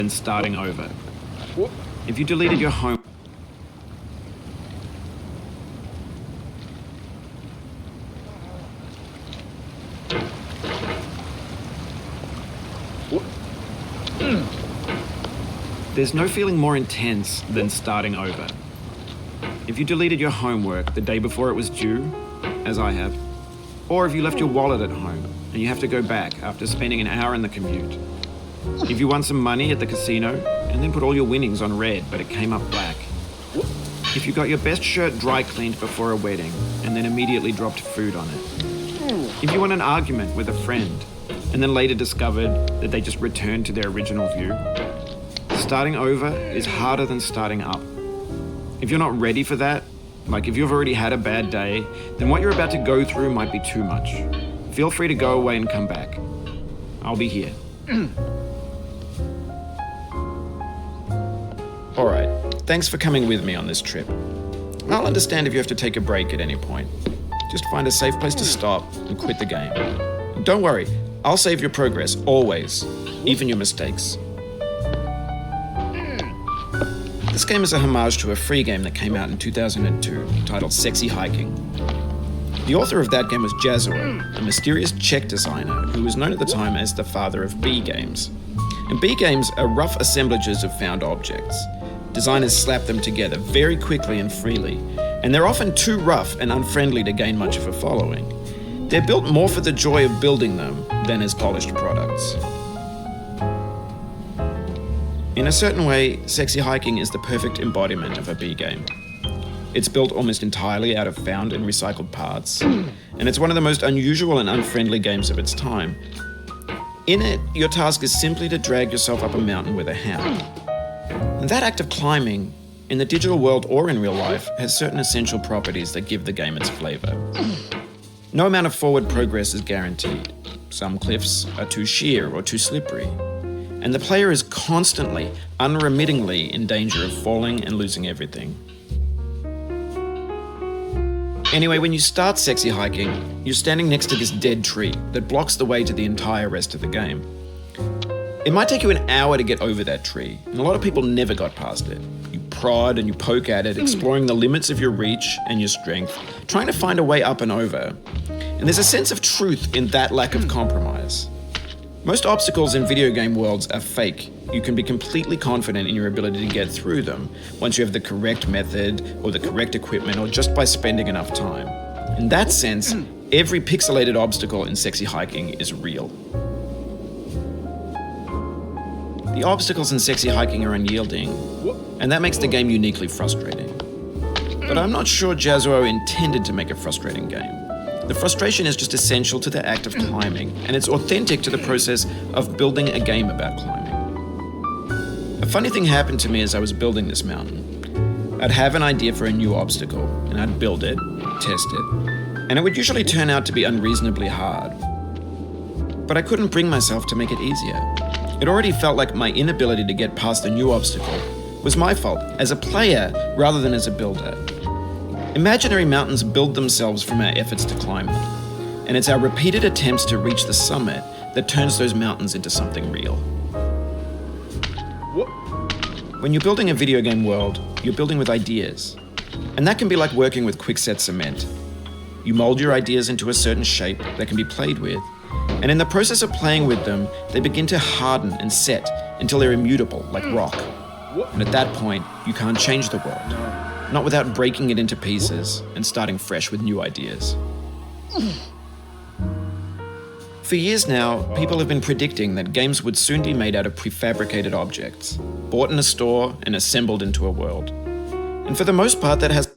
than starting over. If you deleted your home... There's no feeling more intense than starting over. If you deleted your homework the day before it was due, as I have, or if you left your wallet at home and you have to go back after spending an hour in the commute. If you won some money at the casino and then put all your winnings on red but it came up black. If you got your best shirt dry cleaned before a wedding and then immediately dropped food on it. If you won an argument with a friend and then later discovered that they just returned to their original view. Starting over is harder than starting up. If you're not ready for that, like if you've already had a bad day, then what you're about to go through might be too much. Feel free to go away and come back. I'll be here. All right, thanks for coming with me on this trip. I'll understand if you have to take a break at any point. Just find a safe place to stop and quit the game. And don't worry, I'll save your progress, always, even your mistakes. This game is a homage to a free game that came out in 2002, titled Sexy Hiking. The author of that game was Jazuo, a mysterious Czech designer who was known at the time as the father of B games. And B games are rough assemblages of found objects. Designers slap them together very quickly and freely, and they're often too rough and unfriendly to gain much of a following. They're built more for the joy of building them than as polished products. In a certain way, Sexy Hiking is the perfect embodiment of a B game. It's built almost entirely out of found and recycled parts, and it's one of the most unusual and unfriendly games of its time. In it, your task is simply to drag yourself up a mountain with a hammer. And that act of climbing, in the digital world or in real life, has certain essential properties that give the game its flavor. No amount of forward progress is guaranteed. Some cliffs are too sheer or too slippery. And the player is constantly, unremittingly in danger of falling and losing everything. Anyway, when you start Sexy Hiking, you're standing next to this dead tree that blocks the way to the entire rest of the game. It might take you an hour to get over that tree, and a lot of people never got past it. You prod and you poke at it, exploring the limits of your reach and your strength, trying to find a way up and over. And there's a sense of truth in that lack of compromise. Most obstacles in video game worlds are fake. You can be completely confident in your ability to get through them once you have the correct method or the correct equipment or just by spending enough time. In that sense, every pixelated obstacle in Sexy Hiking is real. The obstacles in Sexy Hiking are unyielding, and that makes the game uniquely frustrating. But I'm not sure Jazuo intended to make a frustrating game. The frustration is just essential to the act of climbing, and it's authentic to the process of building a game about climbing. A funny thing happened to me as I was building this mountain. I'd have an idea for a new obstacle, and I'd build it, test it, and it would usually turn out to be unreasonably hard. But I couldn't bring myself to make it easier. It already felt like my inability to get past the new obstacle was my fault as a player rather than as a builder. Imaginary mountains build themselves from our efforts to climb them, and it's our repeated attempts to reach the summit that turns those mountains into something real. When you're building a video game world, you're building with ideas, and that can be like working with quickset cement. You mold your ideas into a certain shape that can be played with, and in the process of playing with them, they begin to harden and set until they're immutable, like rock. And at that point, you can't change the world. Not without breaking it into pieces and starting fresh with new ideas. For years now, people have been predicting that games would soon be made out of prefabricated objects, bought in a store and assembled into a world. And for the most part, that has